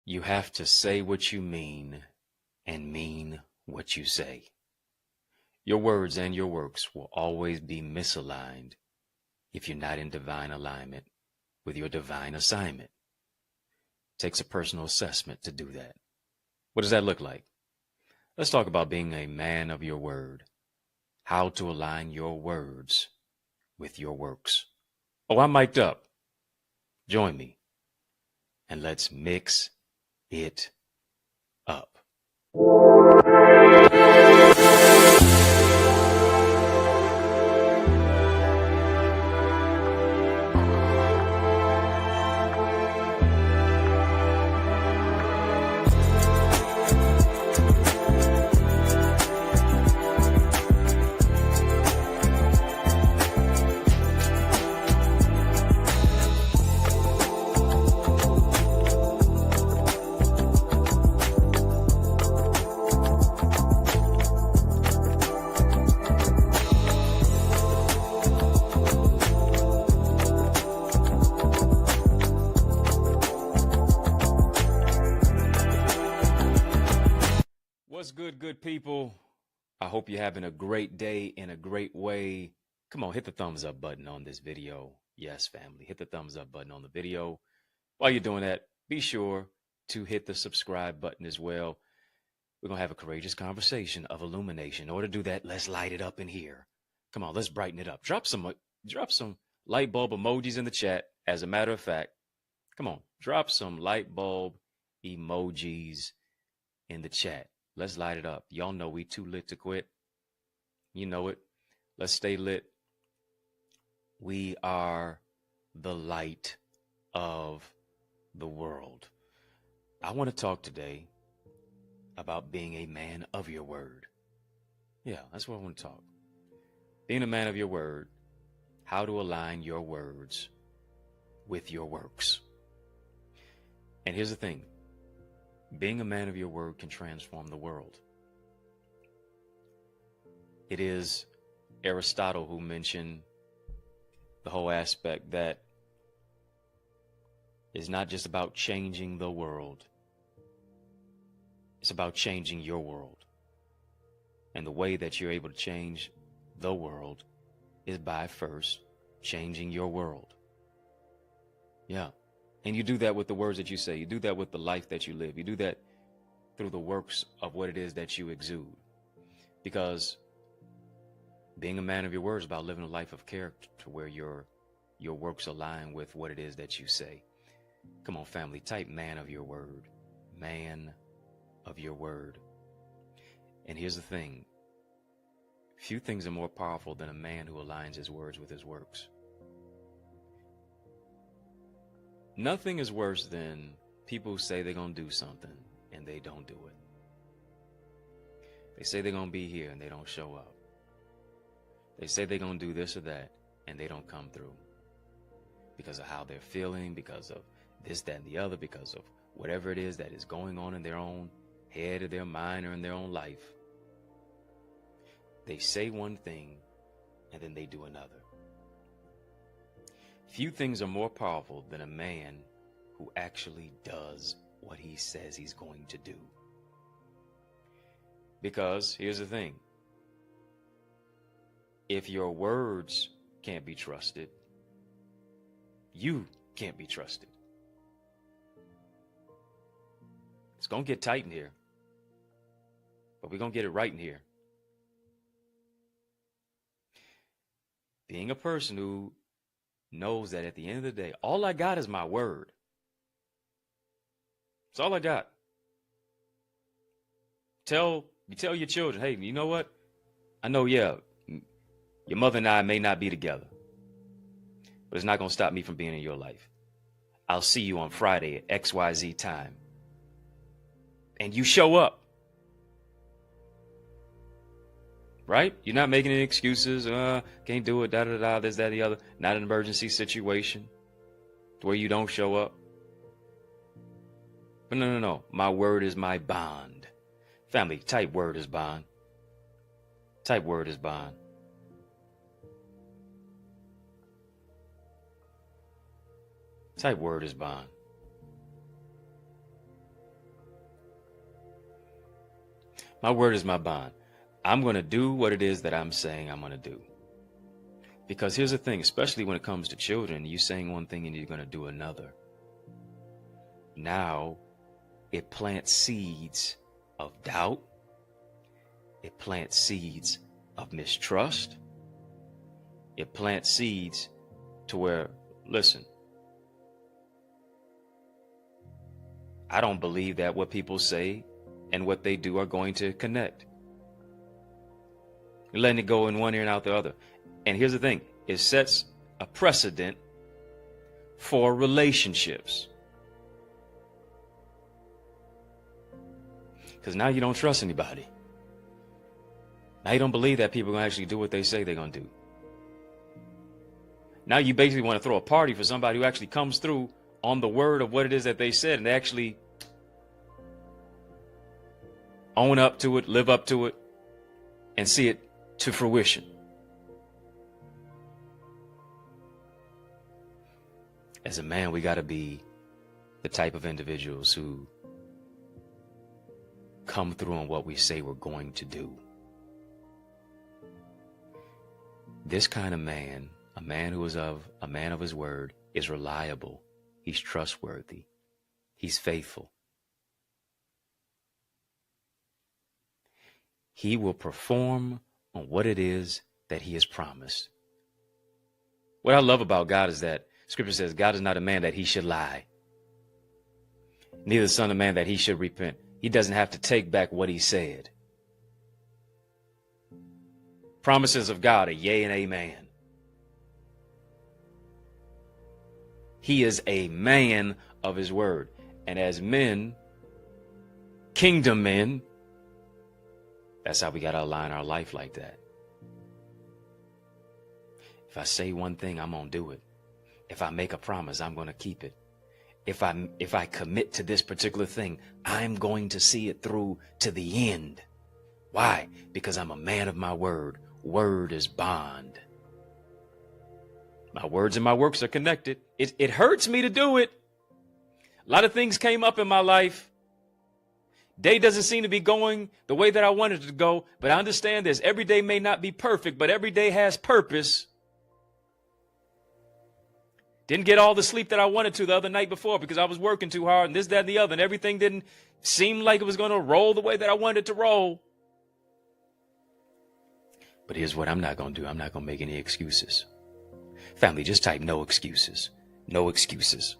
You have to say what you mean and mean what you say. Your words and your works will always be misaligned if you're not in divine alignment with your divine assignment. It takes a personal assessment to do that. What does that look like? Let's talk about being a man of your word. How to align your words with your works. Oh, I'm mic'd up. Join me and let's mix it up. What's good people? I hope you're having a great day in a great way. Come on, hit the thumbs up button on this video. Yes, family, hit the thumbs up button on the video. While you're doing that, be sure to hit the subscribe button as well. We're going to have a courageous conversation of illumination. In order to do that, let's light it up in here. Come on, let's brighten it up. Drop some light bulb emojis in the chat. As a matter of fact, come on, drop some light bulb emojis in the chat. Let's light it up. Y'all know we too lit to quit. You know it. Let's stay lit. We are the light of the world. I want to talk today about being a man of your word. Yeah, that's what I want to talk. Being a man of your word, how to align your words with your works. And here's the thing. Being a man of your word can transform the world. It is Aristotle who mentioned the whole aspect that it's not just about changing the world. It's about changing your world. And the way that you're able to change the world is by first changing your world. Yeah. And you do that with the words that you say. You do that with the life that you live. You do that through the works of what it is that you exude. Because being a man of your word is about living a life of character to where your works align with what it is that you say. Come on, family, type man of your word. Man of your word. And here's the thing. Few things are more powerful than a man who aligns his words with his works. Nothing is worse than people who say they're going to do something and they don't do it. They say they're going to be here and they don't show up. They say they're going to do this or that and they don't come through. Because of how they're feeling, because of this, that, and the other, because of whatever it is that is going on in their own head or their mind or in their own life. They say one thing and then they do another. Few things are more powerful than a man who actually does what he says he's going to do. Because here's the thing. If your words can't be trusted, you can't be trusted. It's going to get tight in here, but we're going to get it right in here. Being a person who knows that at the end of the day, all I got is my word. It's all I got. You tell your children, hey, you know what? I know, yeah, your mother and I may not be together, but it's not going to stop me from being in your life. I'll see you on Friday at XYZ time. And you show up. Right? You're not making any excuses. Can't do it, da-da-da, this, that, the other. Not an emergency situation where you don't show up. But no. My word is my bond. Family, type word is bond. Type word is bond. Type word is bond. My word is my bond. I'm going to do what it is that I'm saying I'm going to do. Because here's the thing, especially when it comes to children, you saying one thing and you're going to do another. Now, it plants seeds of doubt. It plants seeds of mistrust. It plants seeds to where, listen, I don't believe that what people say and what they do are going to connect. You're letting it go in one ear and out the other. And here's the thing, it sets a precedent for relationships. Because now you don't trust anybody. Now you don't believe that people are going to actually do what they say they're going to do. Now you basically want to throw a party for somebody who actually comes through on the word of what it is that they said and they actually own up to it, live up to it, and see it to fruition. As a man, we got to be the type of individuals who come through on what we say we're going to do. This kind of man, a man who is a man of his word, is reliable. He's trustworthy. He's faithful. He will perform on what it is that he has promised. What I love about God is that Scripture says God is not a man that he should lie, neither the son of man that he should repent. He doesn't have to take back what he said. Promises of God are yea and amen. He is a man of his word. And as men, kingdom men, that's how we got to align our life like that. If I say one thing, I'm going to do it. If I make a promise, I'm going to keep it. If I commit to this particular thing, I'm going to see it through to the end. Why? Because I'm a man of my word. Word is bond. My words and my works are connected. It hurts me to do it. A lot of things came up in my life. Day doesn't seem to be going the way that I wanted it to go, but I understand this. Every day may not be perfect, but every day has purpose. Didn't get all the sleep that I wanted to the other night before because I was working too hard and this, that, and the other, and everything didn't seem like it was going to roll the way that I wanted it to roll. But here's what I'm not going to do. I'm not going to make any excuses. Family, just type no excuses. No excuses.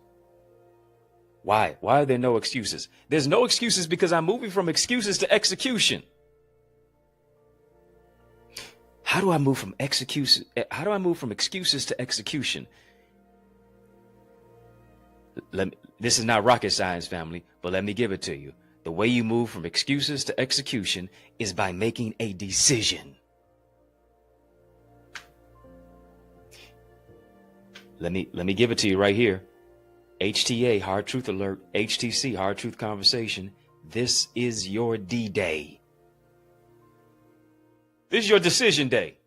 Why? Why are there no excuses? There's no excuses because I'm moving from excuses to execution. How do I move from excuses? How do I move from excuses to execution? This is not rocket science, family, but let me give it to you. The way you move from excuses to execution is by making a decision. Let me give it to you right here. HTA, Hard Truth Alert. HTC, Hard Truth Conversation. This is your D-Day. This is your decision day.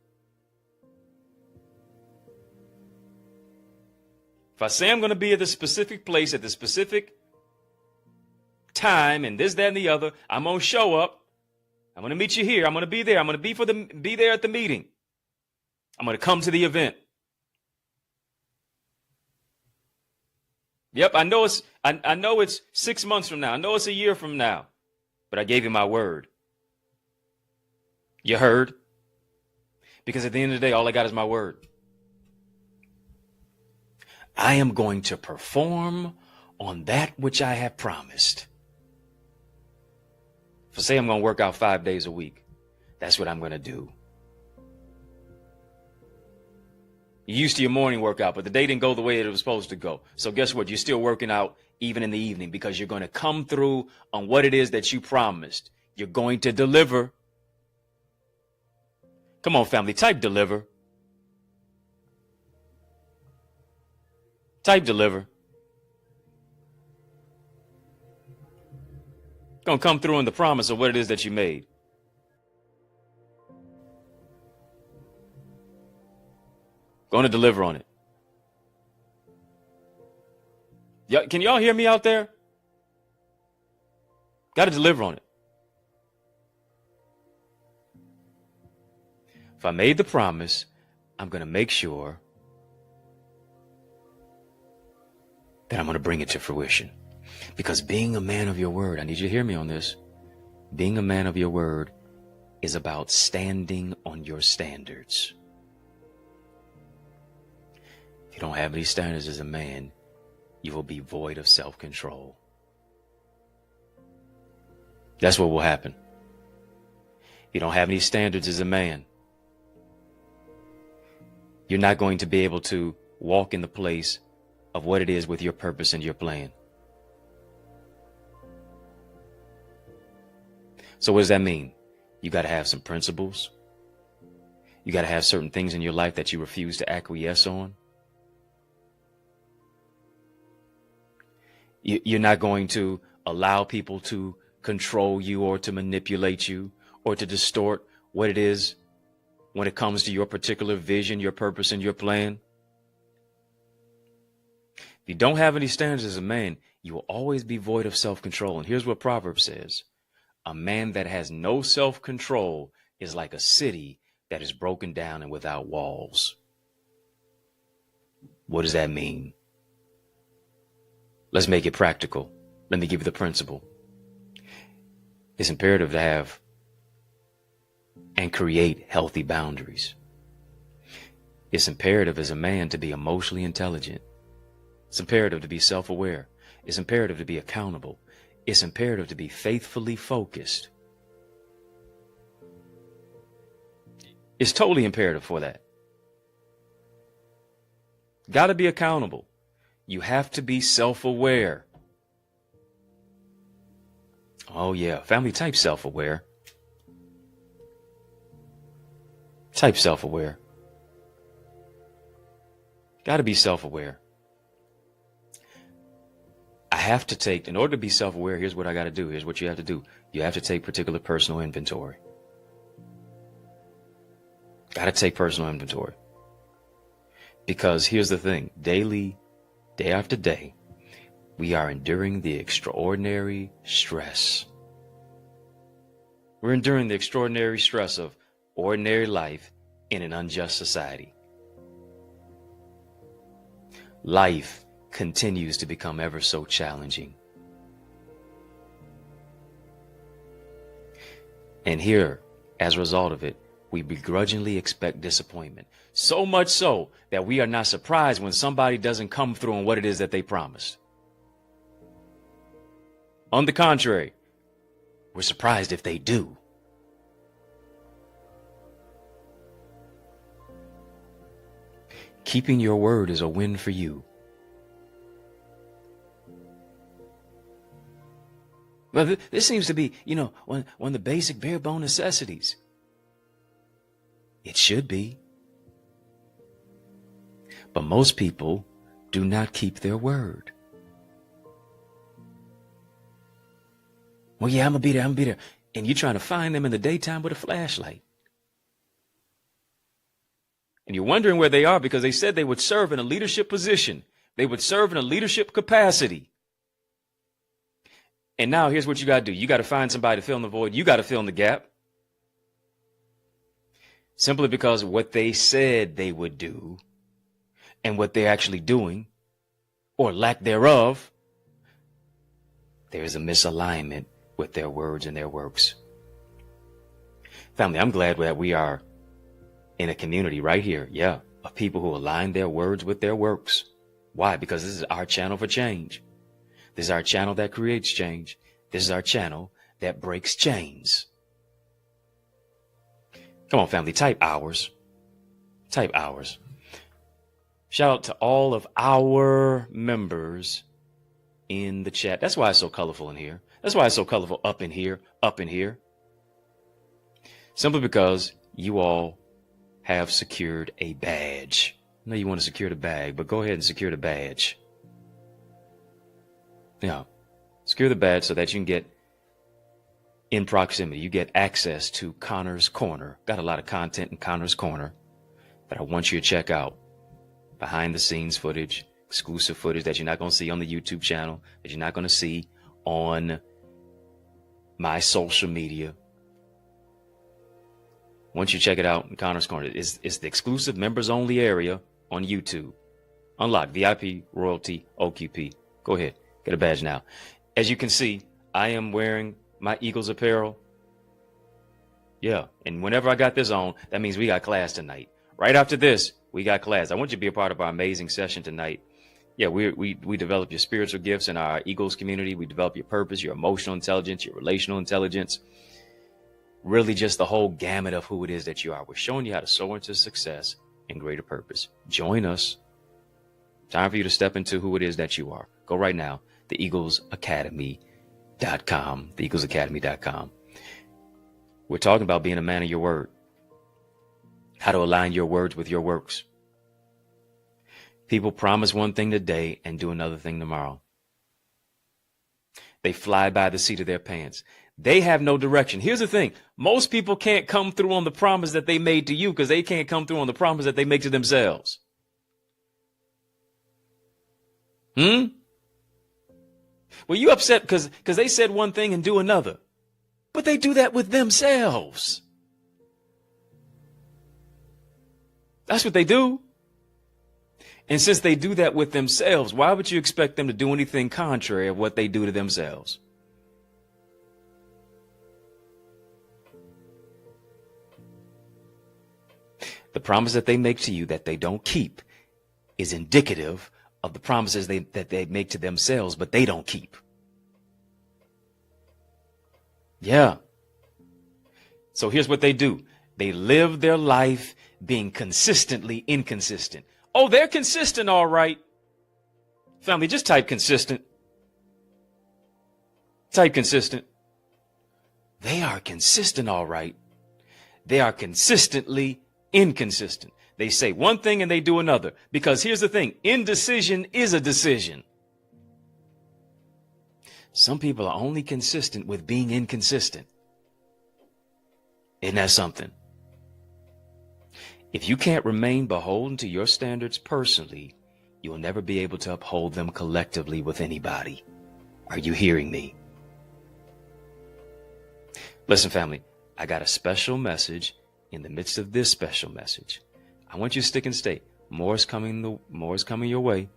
If I say I'm going to be at the specific place at the specific time and this, that, and the other, I'm going to show up. I'm going to meet you here. I'm going to be there. I'm going to be there at the meeting. I'm going to come to the event. Yep, I know it's 6 months from now. I know it's a year from now. But I gave you my word. You heard? Because at the end of the day, all I got is my word. I am going to perform on that which I have promised. If I say I'm going to work out 5 days a week, that's what I'm going to do. You're used to your morning workout, but the day didn't go the way it was supposed to go. So guess what? You're still working out even in the evening because you're going to come through on what it is that you promised. You're going to deliver. Come on, family, type deliver. Type deliver. Going to come through on the promise of what it is that you made. Going to deliver on it. Can y'all hear me out there? Got to deliver on it. if I made the promise, I'm going to make sure that I'm going to bring it to fruition. Because being a man of your word, I need you to hear me on this. Being a man of your word is about standing on your standards. If you don't have any standards as a man, you will be void of self-control. That's what will happen. If you don't have any standards as a man, you're not going to be able to walk in the place of what it is with your purpose and your plan. So what does that mean? You got to have some principles. You got to have certain things in your life that you refuse to acquiesce on. You're not going to allow people to control you or to manipulate you or to distort what it is when it comes to your particular vision, your purpose, and your plan. If you don't have any standards as a man, you will always be void of self-control. And here's what Proverbs says. A man that has no self-control is like a city that is broken down and without walls. What does that mean? Let's make it practical. Let me give you the principle. It's imperative to have and create healthy boundaries. It's imperative as a man to be emotionally intelligent. It's imperative to be self-aware. It's imperative to be accountable. It's imperative to be faithfully focused. It's totally imperative for that. Got to be accountable. You have to be self-aware. Oh yeah, family, type self-aware. Type self-aware. Got to be self-aware. I have to take, in order to be self-aware, here's what I got to do. Here's what you have to do. You have to take particular personal inventory. Got to take personal inventory. Because here's the thing, daily, day after day, we are enduring the extraordinary stress. We're enduring the extraordinary stress of ordinary life in an unjust society. Life continues to become ever so challenging. And here, as a result of it, we begrudgingly expect disappointment. So much so that we are not surprised when somebody doesn't come through on what it is that they promised. On the contrary, we're surprised if they do. Keeping your word is a win for you. Well, this seems to be, one of the basic bare bone necessities. It should be. But most people do not keep their word. Well, yeah, I'm going to be there. And you're trying to find them in the daytime with a flashlight. And you're wondering where they are because they said they would serve in a leadership position. They would serve in a leadership capacity. And now here's what you got to do. You got to find somebody to fill in the void. You got to fill in the gap. Simply because what they said they would do and what they're actually doing, or lack thereof, there's a misalignment with their words and their works. Family, I'm glad that we are in a community right here, of people who align their words with their works. Why? Because this is our channel for change. This is our channel that creates change. This is our channel that breaks chains. Come on, family, type hours. Type hours. Shout out to all of our members in the chat. That's why it's so colorful in here. That's why it's so colorful up in here, up in here. Simply because you all have secured a badge. I know you want to secure the bag, but go ahead and secure the badge. Yeah, secure the badge so that you can get in proximity. You get access to Connor's Corner. Got a lot of content in Connor's Corner that I want you to check out. Behind the scenes footage, exclusive footage that you're not going to see on the YouTube channel, that you're not going to see on my social media. Once you check it out in Connor's Corner, it's the exclusive members only area on YouTube. Unlock VIP Royalty OQP. Go ahead, get a badge now. As you can see, I am wearing my Eagles apparel. Yeah, and whenever I got this on, that means we got class tonight. Right after this, we got class. I want you to be a part of our amazing session tonight. Yeah, we develop your spiritual gifts in our Eagles community. We develop your purpose, your emotional intelligence, your relational intelligence. Really just the whole gamut of who it is that you are. We're showing you how to soar into success and greater purpose. Join us. Time for you to step into who it is that you are. Go right now, theeaglesacademy.com, theeaglesacademy.com. We're talking about being a man of your word, how to align your words with your works. People promise one thing today and do another thing tomorrow. They fly by the seat of their pants. They have no direction. Here's the thing. Most people can't come through on the promise that they made to you because they can't come through on the promise that they make to themselves. Well, you upset because they said one thing and do another. But they do that with themselves. That's what they do. And since they do that with themselves, why would you expect them to do anything contrary of what they do to themselves? The promise that they make to you that they don't keep is indicative of the promises that they make to themselves, but they don't keep. Yeah. So here's what they do. They live their life being consistently inconsistent. Oh, they're consistent, all right. Family, just type consistent. Type consistent. They are consistent, all right. They are consistently inconsistent. They say one thing and they do another. Because here's the thing. Indecision is a decision. Some people are only consistent with being inconsistent. Isn't that something? If you can't remain beholden to your standards personally, you will never be able to uphold them collectively with anybody. Are you hearing me? Listen, family, I got a special message in the midst of this special message. I want you to stick and stay. More is coming your way.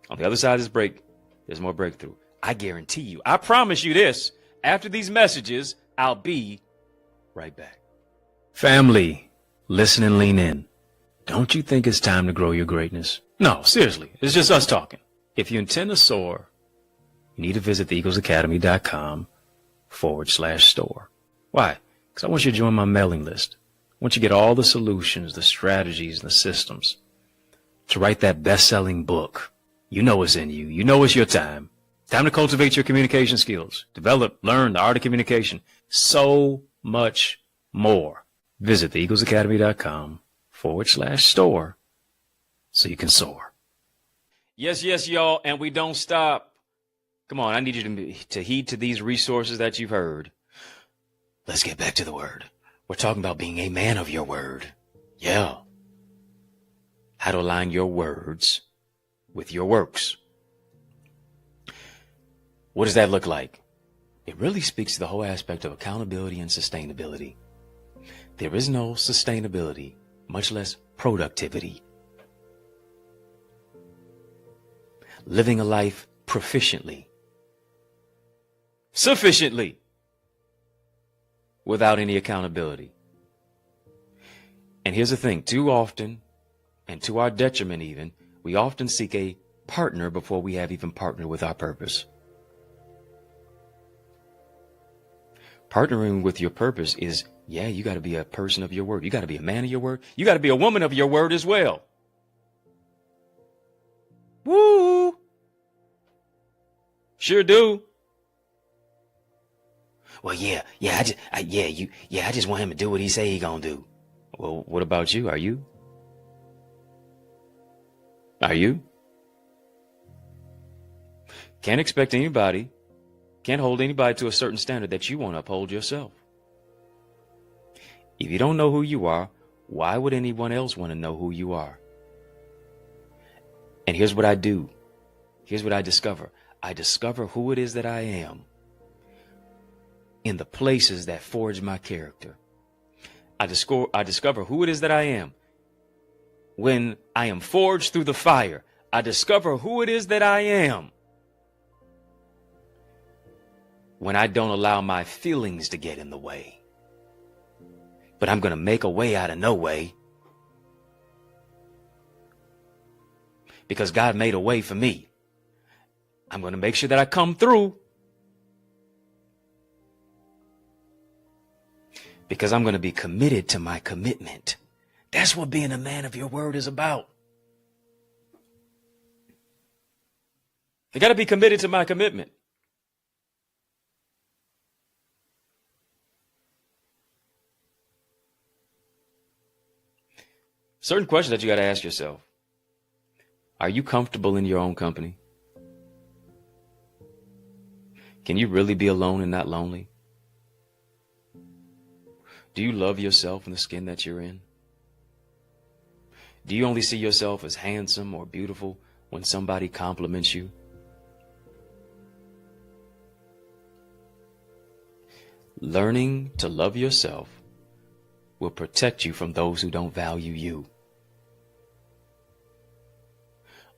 On the other side of this break, there's more breakthrough. I guarantee you. I promise you this. After these messages, I'll be right back. Family, listen and lean in. Don't you think it's time to grow your greatness? No, seriously. It's just us talking. If you intend to soar, you need to visit theeaglesacademy.com/store. Why? Because I want you to join my mailing list. I want you to get all the solutions, the strategies, the systems to write that best-selling book. You know it's in you. You know it's your time. Time to cultivate your communication skills. Develop, learn the art of communication. So much more. Visit theeaglesacademy.com/store so you can soar. Yes, y'all, and we don't stop. Come on, I need you to heed to these resources that you've heard. Let's get back to the word. We're talking about being a man of your word. Yeah. How to align your words with your works. What does that look like? It really speaks to the whole aspect of accountability and sustainability. There is no sustainability, much less productivity. Living a life proficiently, sufficiently, without any accountability. And here's the thing, too often, and to our detriment even, we often seek a partner before we have even partnered with our purpose. Partnering with your purpose is, yeah, you got to be a person of your word. You got to be a man of your word. You got to be a woman of your word as well. Woo! Sure do. Well, I just want him to do what he say he gonna do. Well, what about you? Are you? Can't expect anybody, can't hold anybody to a certain standard that you won't uphold yourself. If you don't know who you are, why would anyone else want to know who you are? And here's what I do. Here's what I discover. I discover who it is that I am in the places that forge my character. I discover who it is that I am. When I am forged through the fire, I discover who it is that I am. When I don't allow my feelings to get in the way. But I'm going to make a way out of no way. Because God made a way for me. I'm going to make sure that I come through. Because I'm going to be committed to my commitment. That's what being a man of your word is about. I got to be committed to my commitment. Certain questions that you got to ask yourself. Are you comfortable in your own company? Can you really be alone and not lonely? Do you love yourself in the skin that you're in? Do you only see yourself as handsome or beautiful when somebody compliments you? Learning to love yourself will protect you from those who don't value you.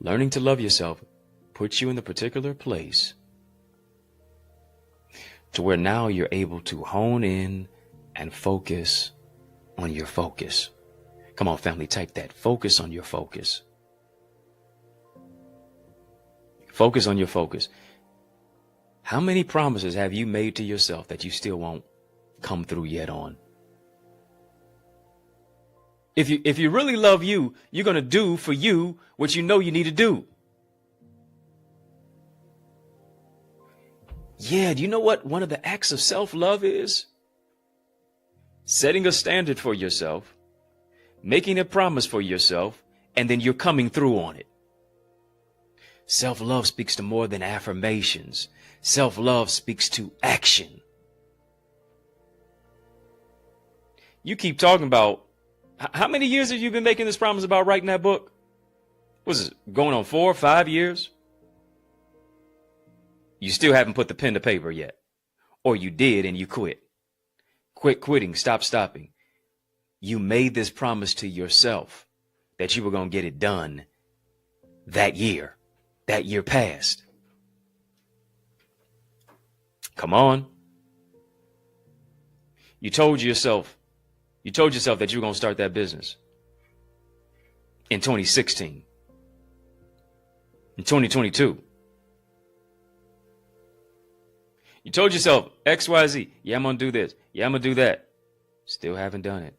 Learning to love yourself puts you in a particular place to where now you're able to hone in and focus on your focus. Come on, family, type that. Focus on your focus. Focus on your focus. How many promises have you made to yourself that you still won't come through yet on? If you really love you, you're going to do for you what you know you need to do. Yeah, do you know what one of the acts of self-love is? Setting a standard for yourself, making a promise for yourself, and then you're coming through on it. Self-love speaks to more than affirmations. Self-love speaks to action. You keep talking about, how many years have you been making this promise about writing that book? Was it going on 4 or 5 years? You still haven't put the pen to paper yet. Or you did and you quit. Quit quitting, stop stopping. You made this promise to yourself that you were going to get it done that year passed. Come on. You told yourself that you were going to start that business in 2016, in 2022. You told yourself XYZ. Yeah, I'm going to do this. Yeah, I'm going to do that. Still haven't done it.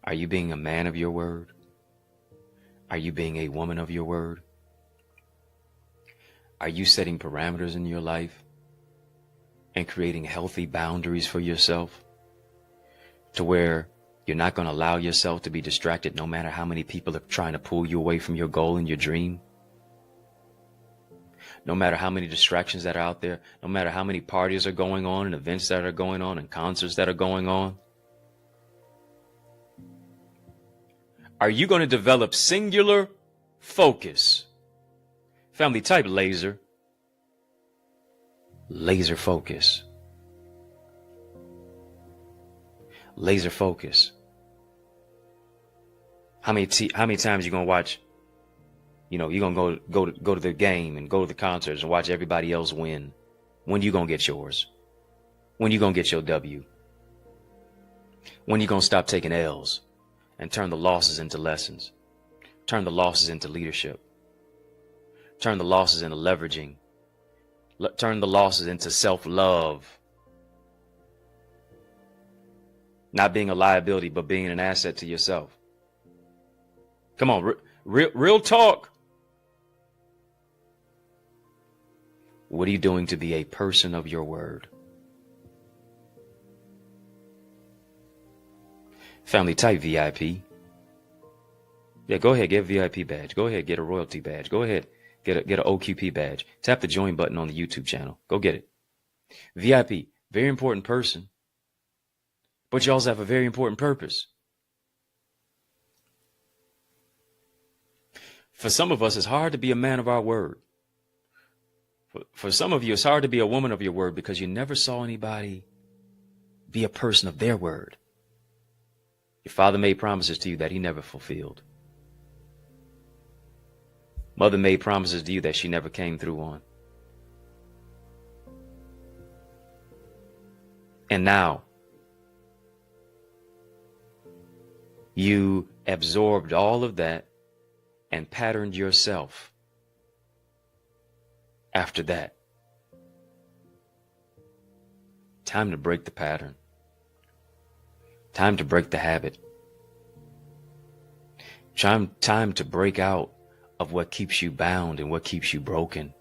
Are you being a man of your word? Are you being a woman of your word? Are you setting parameters in your life and creating healthy boundaries for yourself to where you're not going to allow yourself to be distracted no matter how many people are trying to pull you away from your goal and your dream? No matter how many distractions that are out there, no matter how many parties are going on and events that are going on and concerts that are going on. Are you going to develop singular focus? Family, type laser. Laser focus. Laser focus. How many times you going to watch? You know, you're going to go to the game and go to the concerts and watch everybody else win. When you going to get yours? When you going to get your W? When you going to stop taking L's and turn the losses into lessons? Turn the losses into leadership. Turn the losses into leveraging. Turn the losses into self-love. Not being a liability, but being an asset to yourself. Come on, real talk. What are you doing to be a person of your word? Family, type VIP. Yeah, go ahead, get a VIP badge. Go ahead, get a royalty badge. Go ahead, get an OQP badge. Tap the join button on the YouTube channel. Go get it. VIP, very important person. But you also have a very important purpose. For some of us, it's hard to be a man of our word. For some of you, it's hard to be a woman of your word because you never saw anybody Be a person of their word. Your father made promises to you that he never fulfilled. Mother made promises to you that she never came through on. And now, you absorbed all of that and patterned yourself after that. Time to break the pattern. Time to break the habit. Time to break out of what keeps you bound and what keeps you broken.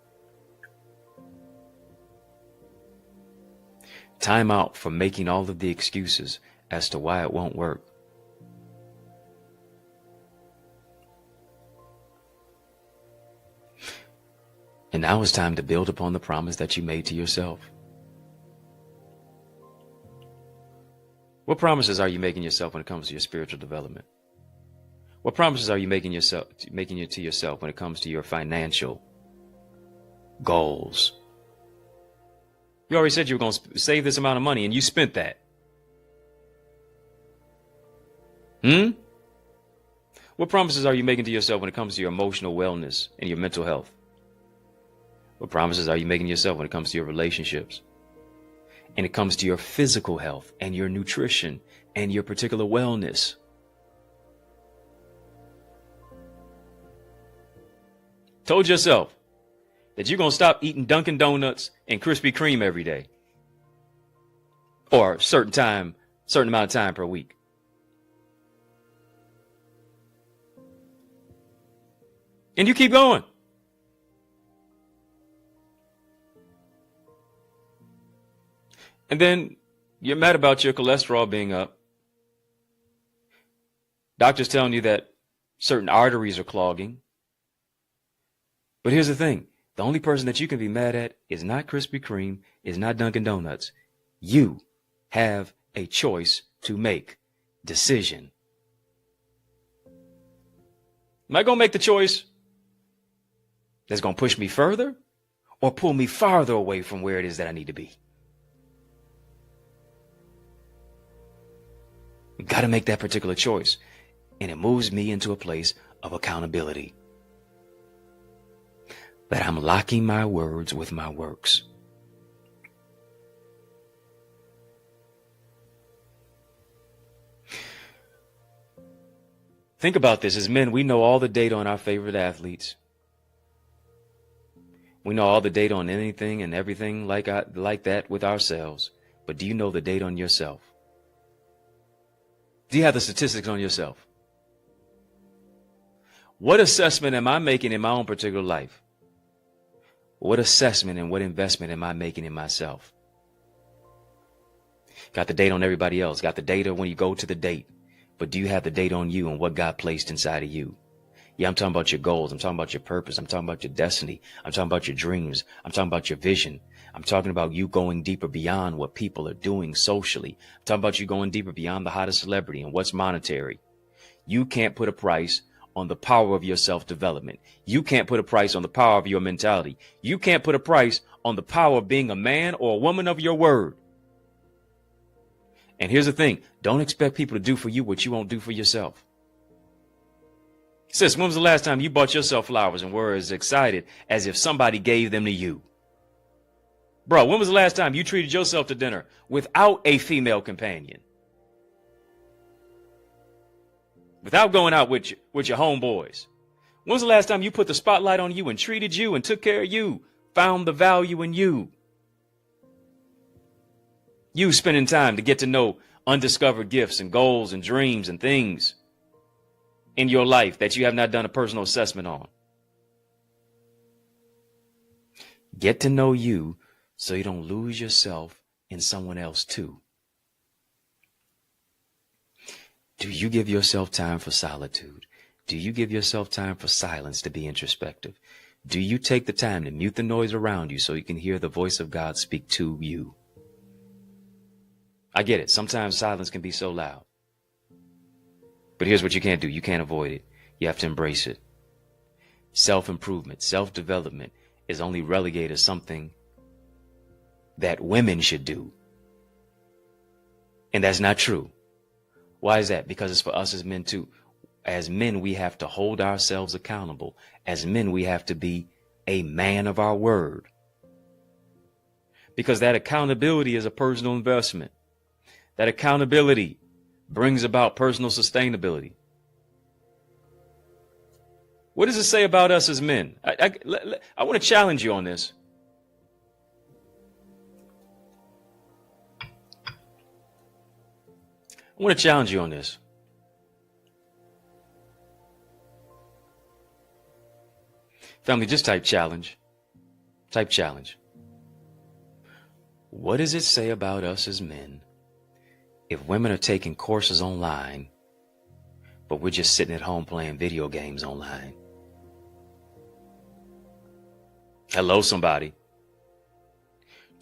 Time out for making all of the excuses as to why it won't work. And now it's time to build upon the promise that you made to yourself. What promises are you making yourself when it comes to your spiritual development? What promises are you making to yourself when it comes to your financial goals? You already said you were going to save this amount of money and you spent that. What promises are you making to yourself when it comes to your emotional wellness and your mental health? What promises are you making to yourself when it comes to your relationships? And it comes to your physical health and your nutrition and your particular wellness? Told yourself that you're going to stop eating Dunkin' Donuts and Krispy Kreme every day. Or a certain amount of time per week. And you keep going. And then you're mad about your cholesterol being up. Doctors telling you that certain arteries are clogging. But here's the thing. The only person that you can be mad at is not Krispy Kreme, is not Dunkin' Donuts. You have a choice to make. Decision. Am I going to make the choice that's going to push me further or pull me farther away from where it is that I need to be? You've got to make that particular choice. And it moves me into a place of accountability. That I'm locking my words with my works. Think about this. As men, we know all the data on our favorite athletes. We know all the data on anything and everything like that with ourselves. But do you know the data on yourself? Do you have the statistics on yourself? What assessment am I making in my own particular life? What assessment and what investment am I making in myself? Got the data on everybody else. Got the data when you go to the date. But do you have the data on you and what God placed inside of you? Yeah, I'm talking about your goals. I'm talking about your purpose. I'm talking about your destiny. I'm talking about your dreams. I'm talking about your vision. I'm talking about you going deeper beyond what people are doing socially. I'm talking about you going deeper beyond the hottest celebrity and what's monetary. You can't put a price on the power of your self-development. You can't put a price on the power of your mentality. You can't put a price on the power of being a man or a woman of your word. And here's the thing. Don't expect people to do for you what you won't do for yourself. Sis, when was the last time you bought yourself flowers and were as excited as if somebody gave them to you? Bro, when was the last time you treated yourself to dinner without a female companion? Without going out with your homeboys? When was the last time you put the spotlight on you and treated you and took care of you, found the value in you? You spending time to get to know undiscovered gifts and goals and dreams and things in your life that you have not done a personal assessment on. Get to know you so you don't lose yourself in someone else too. Do you give yourself time for solitude? Do you give yourself time for silence to be introspective? Do you take the time to mute the noise around you so you can hear the voice of God speak to you? I get it. Sometimes silence can be so loud. But here's what you can't do. You can't avoid it. You have to embrace it. Self-improvement, self-development is only relegated as something that women should do. And that's not true. Why is that? Because it's for us as men too. As men, we have to hold ourselves accountable. As men, we have to be a man of our word. Because that accountability is a personal investment. That accountability brings about personal sustainability. What does it say about us as men? I want to challenge you on this. I want to challenge you on this. Family, just type challenge. Type challenge. What does it say about us as men if women are taking courses online, but we're just sitting at home playing video games online? Hello, somebody.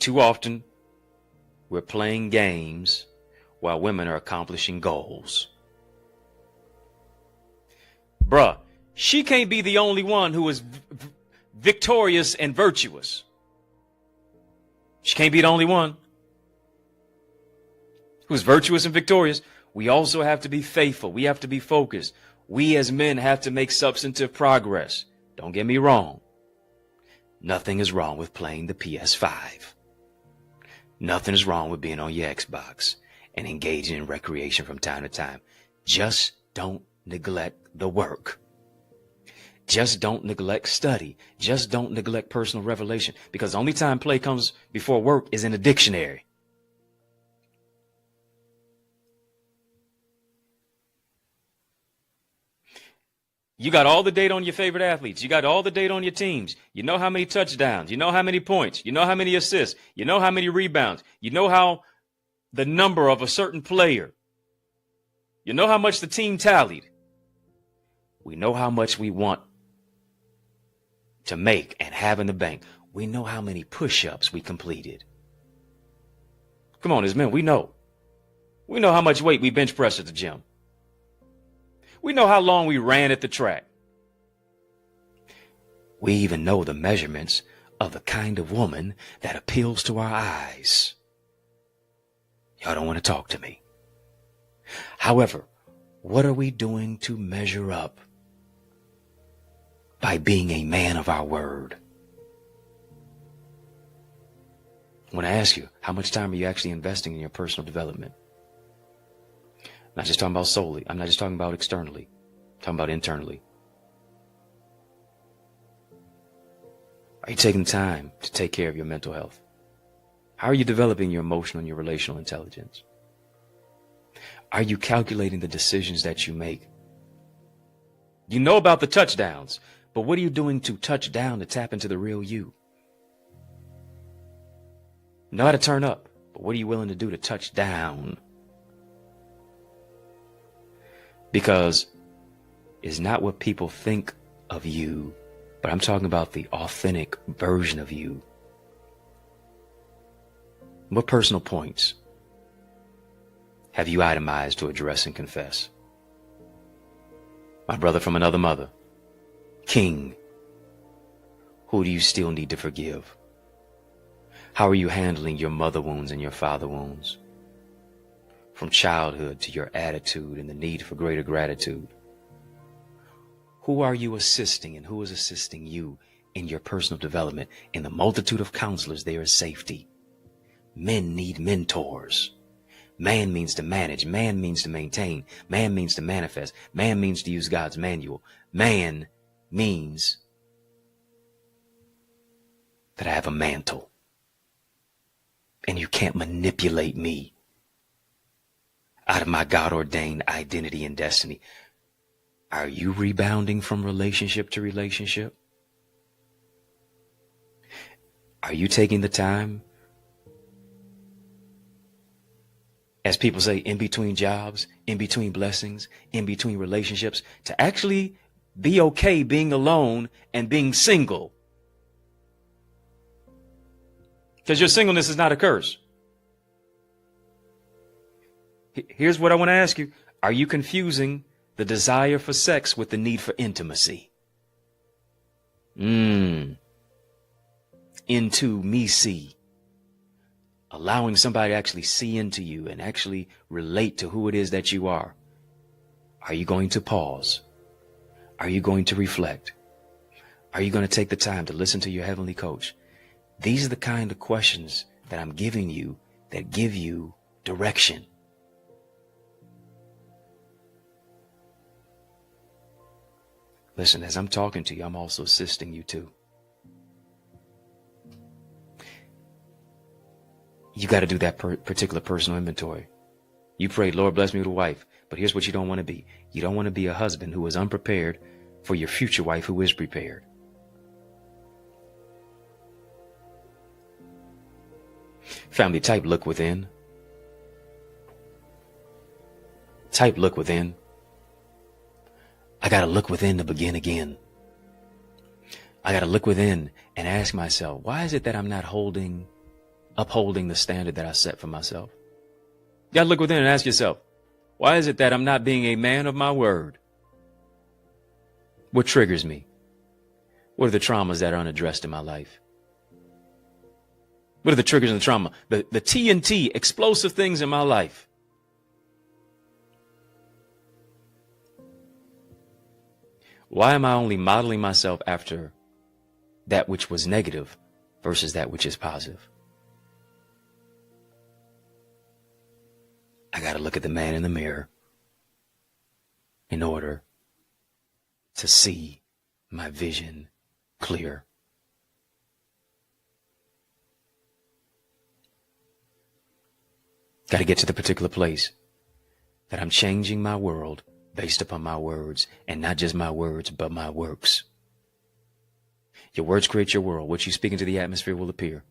Too often, we're playing games while women are accomplishing goals. Bruh, she can't be the only one who is victorious and virtuous. She can't be the only one who's virtuous and victorious. We also have to be faithful. We have to be focused. We as men have to make substantive progress. Don't get me wrong. Nothing is wrong with playing the PS5. Nothing is wrong with being on your Xbox and engaging in recreation from time to time. Just don't neglect the work. Just don't neglect study. Just don't neglect personal revelation, because the only time play comes before work is in a dictionary. You got all the data on your favorite athletes. You got all the data on your teams. You know how many touchdowns. You know how many points. You know how many assists. You know how many rebounds. You know how the number of a certain player. You know how much the team tallied. We know how much we want to make and have in the bank. We know how many push-ups we completed. Come on, as men, we know. We know how much weight we bench press at the gym. We know how long we ran at the track. We even know the measurements of the kind of woman that appeals to our eyes. Y'all don't want to talk to me. However, what are we doing to measure up by being a man of our word? I want to ask you, how much time are you actually investing in your personal development? I'm not just talking about solely. I'm not just talking about externally. I'm talking about internally. Are you taking time to take care of your mental health? How are you developing your emotional and your relational intelligence? Are you calculating the decisions that you make? You know about the touchdowns, but what are you doing to touch down to tap into the real you? Know how to turn up, but what are you willing to do to touch down? Because it's not what people think of you, but I'm talking about the authentic version of you. What personal points have you itemized to address and confess? My brother from another mother, King, who do you still need to forgive? How are you handling your mother wounds and your father wounds? From childhood to your attitude and the need for greater gratitude. Who are you assisting and who is assisting you in your personal development? In the multitude of counselors, there is safety. Men need mentors. Man means to manage. Man means to maintain. Man means to manifest. Man means to use God's manual. Man means that I have a mantle. And you can't manipulate me out of my God-ordained identity and destiny. Are you rebounding from relationship to relationship? Are you taking the time, as people say, in between jobs, in between blessings, in between relationships, to actually be okay being alone and being single? Because your singleness is not a curse. Here's what I want to ask you. Are you confusing the desire for sex with the need for intimacy? Into me see. allowing somebody to actually see into you and actually relate to who it is that you are. Are you going to pause? Are you going to reflect? Are you going to take the time to listen to your heavenly coach? These are the kind of questions that I'm giving you that give you direction. Listen, as I'm talking to you, I'm also assisting you too. You got to do that particular personal inventory. You prayed, Lord, bless me with a wife. But here's what you don't want to be. You don't want to be a husband who is unprepared for your future wife who is prepared. Family, type look within. Type look within. I got to look within to begin again. I got to look within and ask myself, why is it that I'm not upholding the standard that I set for myself? You got to look within and ask yourself, why is it that I'm not being a man of my word? What triggers me? What are the traumas that are unaddressed in my life? What are the triggers and the trauma? The TNT, explosive things in my life. Why am I only modeling myself after that which was negative versus that which is positive? I got to look at the man in the mirror in order to see my vision clear. Got to get to the particular place that I'm changing my world based upon my words, and not just my words, but my works. Your words create your world. What you speak into the atmosphere will appear.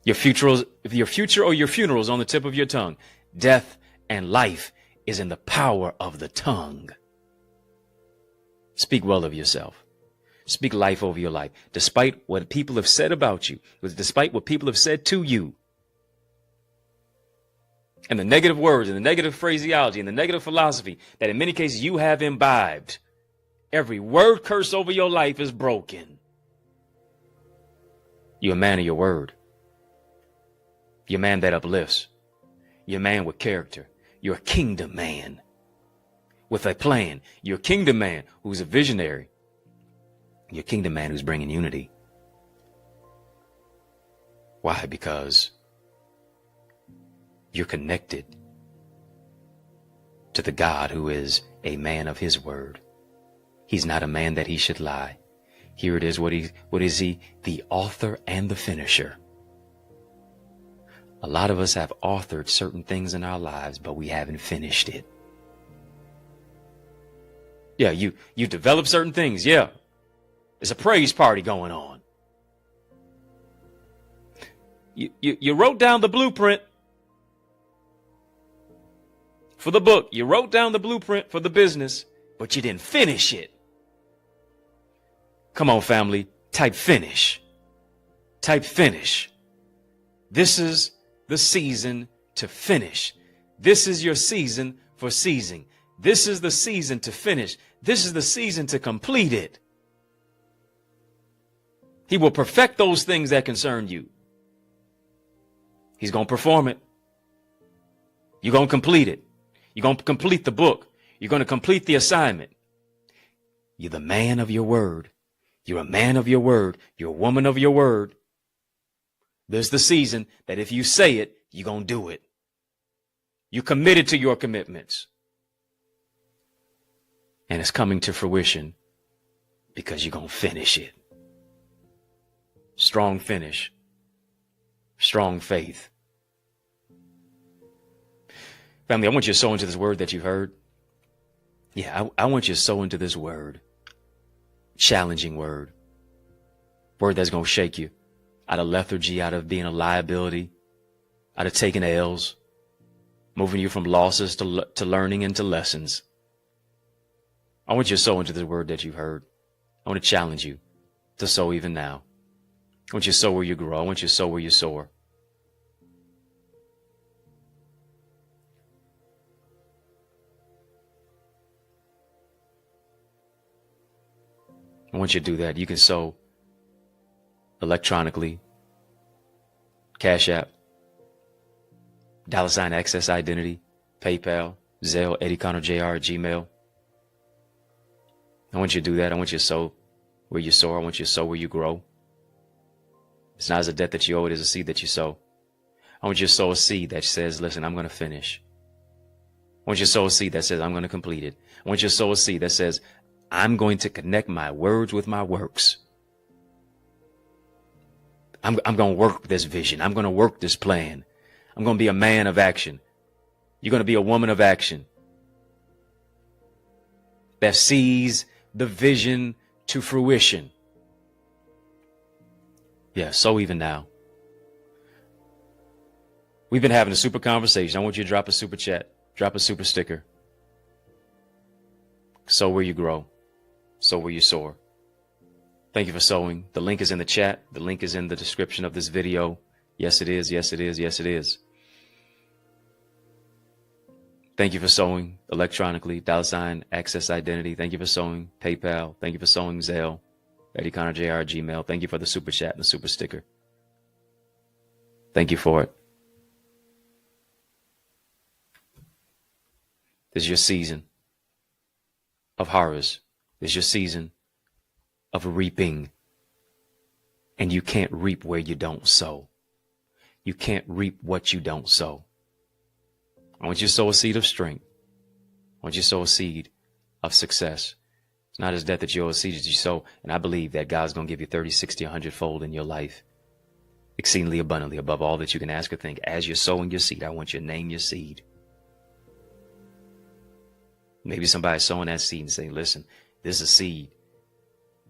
Your future or your funeral is on the tip of your tongue. Death and life is in the power of the tongue. Speak well of yourself. Speak life over your life. Despite what people have said about you, despite what people have said to you, and the negative words and the negative phraseology and the negative philosophy that in many cases you have imbibed, every word curse over your life is broken. You're a man of your word. You're a man that uplifts. You're a man with character. You're a kingdom man with a plan. You're a kingdom man who's a visionary. You're a kingdom man who's bringing unity. Why? Because you're connected to the God who is a man of his word. He's not a man that he should lie. Here it is. What is he? The author and the finisher. A lot of us have authored certain things in our lives, but we haven't finished it. Yeah, you develop certain things. Yeah. There's a praise party going on. You wrote down the blueprint for the book. You wrote down the blueprint for the business, but you didn't finish it. Come on, family. Type finish. Type finish. This is the season to finish. This is your season for seizing. This is the season to finish. This is the season to complete it. He will perfect those things that concern you. He's going to perform it. You're going to complete it. You're going to complete the book. You're going to complete the assignment. You're the man of your word. You're a man of your word. You're a woman of your word. There's the season that if you say it, you're going to do it. You're committed to your commitments. And it's coming to fruition because you're going to finish it. Strong finish. Strong faith. Family, I want you to sow into this word that you've heard. Yeah, I want you to sow into this word. Challenging word. Word that's going to shake you out of lethargy, out of being a liability, out of taking L's, moving you from losses to learning and to lessons. I want you to sow into this word that you've heard. I want to challenge you to sow even now. I want you to sow where you grow. I want you to sow where you soar. I want you to do that. You can sow electronically Cash App, $ Access Identity, PayPal, Zelle, EddieConnorJr at Gmail. I want you to do that. I want you to sow where you soar. I want you to sow where you grow. It's not as a debt that you owe, it is a seed that you sow. I want you to sow a seed that says, listen, I'm going to finish. I want you to sow a seed that says, I'm going to complete it. I want you to sow a seed that says, I'm going to connect my words with my works. I'm going to work this vision. I'm going to work this plan. I'm going to be a man of action. You're going to be a woman of action that sees the vision to fruition. Yeah, so even now. We've been having a super conversation. I want you to drop a super chat, drop a super sticker. Sow where you grow, sow where you soar. Thank you for sowing. The link is in the chat. The link is in the description of this video. Yes, it is. Yes, it is. Yes, it is. Thank you for sowing electronically, $ Access Identity. Thank you for sowing PayPal. Thank you for sowing Zelle, EddieConnorJr at Gmail. Thank you for the super chat and the super sticker. Thank you for it. This is your season of harvest. This is your season of reaping. And you can't reap where you don't sow. You can't reap what you don't sow. I want you to sow a seed of strength. I want you to sow a seed of success. It's not as debt that you owe, a seed that you sow. And I believe that God's going to give you 30, 60, 100 fold in your life. Exceedingly abundantly above all that you can ask or think. As you're sowing your seed, I want you to name your seed. Maybe somebody's sowing that seed and saying, listen, this is a seed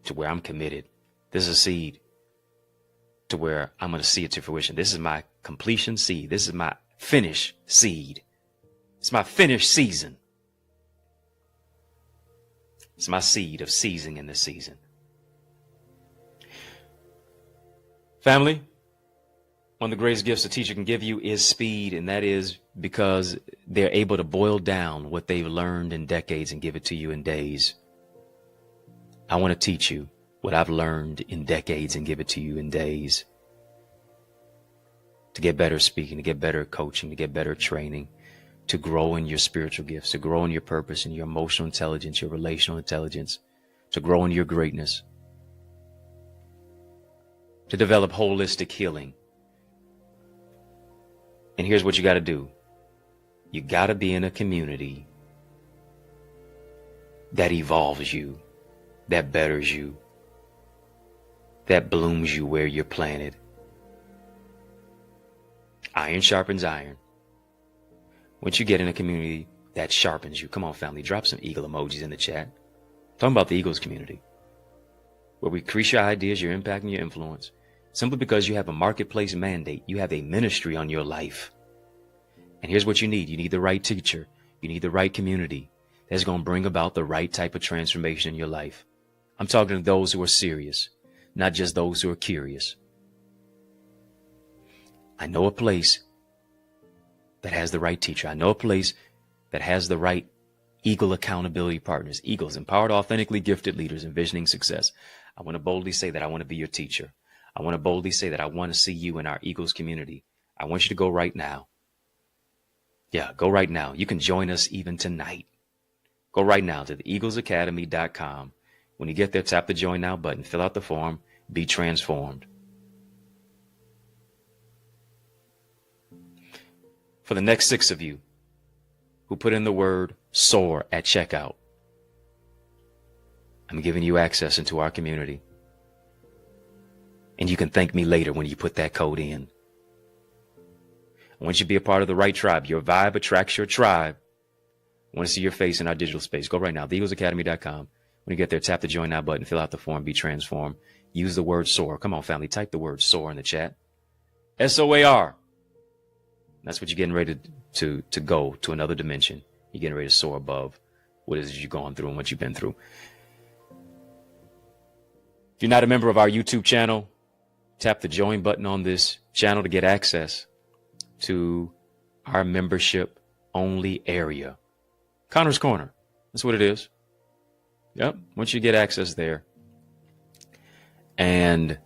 to where I'm committed. This is a seed to where I'm going to see it to fruition. This is my completion seed. This is my finish seed. It's my finished season. It's my seed of seizing in this season. Family, one of the greatest gifts a teacher can give you is speed, and that is because they're able to boil down what they've learned in decades and give it to you in days. I want to teach you what I've learned in decades and give it to you in days. To get better speaking, to get better coaching, to get better training, to grow in your spiritual gifts, to grow in your purpose and your emotional intelligence, your relational intelligence, to grow in your greatness, to develop holistic healing. And here's what you got to do. You got to be in a community that evolves you, that betters you, that blooms you where you're planted. Iron sharpens iron. Once you get in a community that sharpens you, come on, family, drop some eagle emojis in the chat. Talking about the Eagles community, where we increase your ideas, your impact, and your influence. Simply because you have a marketplace mandate, you have a ministry on your life. And here's what you need. You need the right teacher. You need the right community that's going to bring about the right type of transformation in your life. I'm talking to those who are serious, not just those who are curious. I know a place that has the right teacher. I know a place that has the right Eagle accountability partners. Eagles, empowered, authentically gifted leaders envisioning success. I want to boldly say that I want to be your teacher. I want to boldly say that I want to see you in our Eagles community. I want you to go right now. Yeah, go right now. You can join us even tonight. Go right now to theeaglesacademy.com. When you get there, tap the Join Now button, fill out the form, be transformed. For the next 6 of you who put in the word SOAR at checkout, I'm giving you access into our community. And you can thank me later when you put that code in. I want you to be a part of the right tribe. Your vibe attracts your tribe. I want to see your face in our digital space. Go right now, theeaglesacademy.com. When you get there, tap the Join Now button, fill out the form, be transformed. Use the word SOAR. Come on, family, type the word SOAR in the chat. SOAR. That's what you're getting ready to go to another dimension. You're getting ready to soar above what it is you've gone through and what you've been through. If you're not a member of our YouTube channel, tap the join button on this channel to get access to our membership only area. Connor's Corner. That's what it is. Yep. Once you get access there, and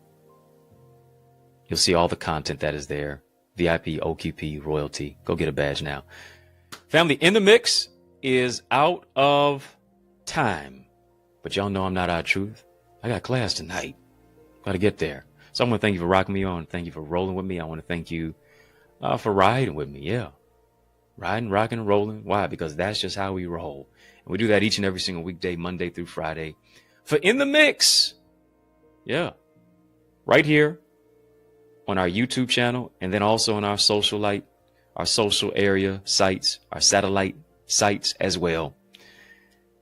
You'll see all the content that is there. VIP, OQP, royalty. Go get a badge now. Family, In the Mix is out of time. But y'all know I'm not out of truth. I got class tonight. Got to get there. So I want to thank you for rocking me on. Thank you for rolling with me. I want to thank you for riding with me. Yeah. Riding, rocking, and rolling. Why? Because that's just how we roll. And we do that each and every single weekday, Monday through Friday. For In the Mix. Yeah. Right here on our YouTube channel, and then also on our social area sites, our satellite sites as well.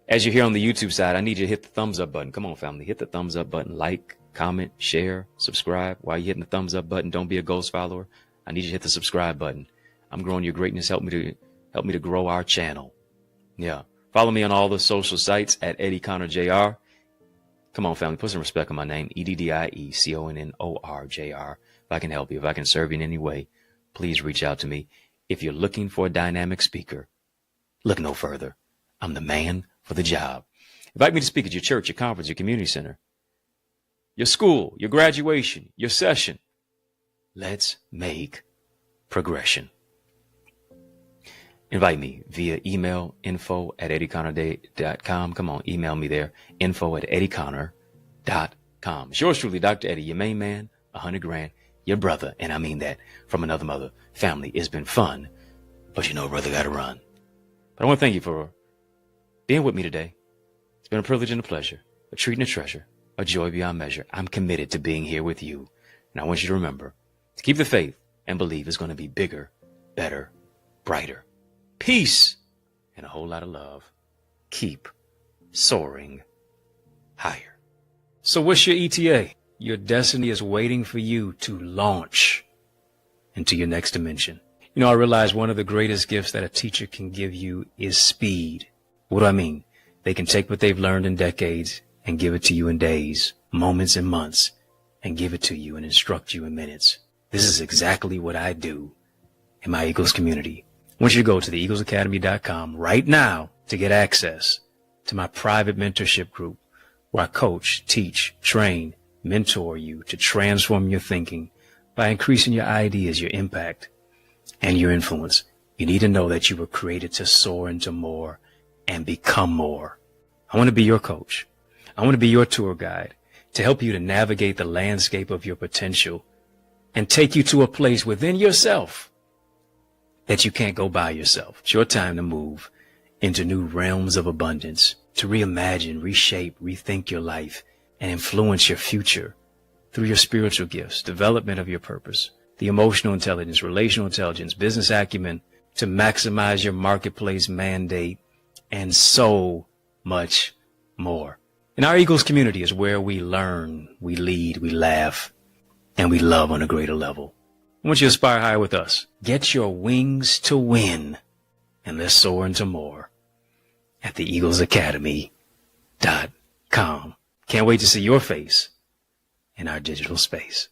As you're here on the YouTube side, I need you to hit the thumbs up button. Come on, family. Hit the thumbs up button. Like, comment, share, subscribe. While you're hitting the thumbs up button, don't be a ghost follower. I need you to hit the subscribe button. I'm growing your greatness. Help me to grow our channel. Yeah. Follow me on all the social sites at EddieConnorJr. Come on, family. Put some respect on my name. EddieConnorJr. If I can help you, if I can serve you in any way, please reach out to me. If you're looking for a dynamic speaker, look no further. I'm the man for the job. Invite me to speak at your church, your conference, your community center, your school, your graduation, your session. Let's make progression. Invite me via email, info@EddieConnor.com. Come on, email me there, info@EddieConnor.com. It's yours truly, Dr. Eddie, your main man, 100 grand, your brother, and I mean that from another mother. Family, it's been fun, but you know, brother, gotta run. But I want to thank you for being with me today. It's been a privilege and a pleasure, a treat and a treasure, a joy beyond measure. I'm committed to being here with you. And I want you to remember to keep the faith and believe it's going to be bigger, better, brighter. Peace and a whole lot of love. Keep soaring higher. So what's your ETA? Your destiny is waiting for you to launch into your next dimension. You know, I realize one of the greatest gifts that a teacher can give you is speed. What do I mean? They can take what they've learned in decades and give it to you in days, moments, and months, and give it to you and instruct you in minutes. This is exactly what I do in my Eagles community. I want you to go to theeaglesacademy.com right now to get access to my private mentorship group where I coach, teach, train, mentor you to transform your thinking by increasing your ideas, your impact, and your influence. You need to know that you were created to soar into more and become more. I want to be your coach. I want to be your tour guide to help you to navigate the landscape of your potential and take you to a place within yourself that you can't go by yourself. It's your time to move into new realms of abundance, to reimagine, reshape, rethink your life, and influence your future through your spiritual gifts, development of your purpose, the emotional intelligence, relational intelligence, business acumen, to maximize your marketplace mandate, and so much more. And our Eagles community is where we learn, we lead, we laugh, and we love on a greater level. I want you to aspire higher with us. Get your wings to win, and let's soar into more at theeaglesacademy.com. Can't wait to see your face in our digital space.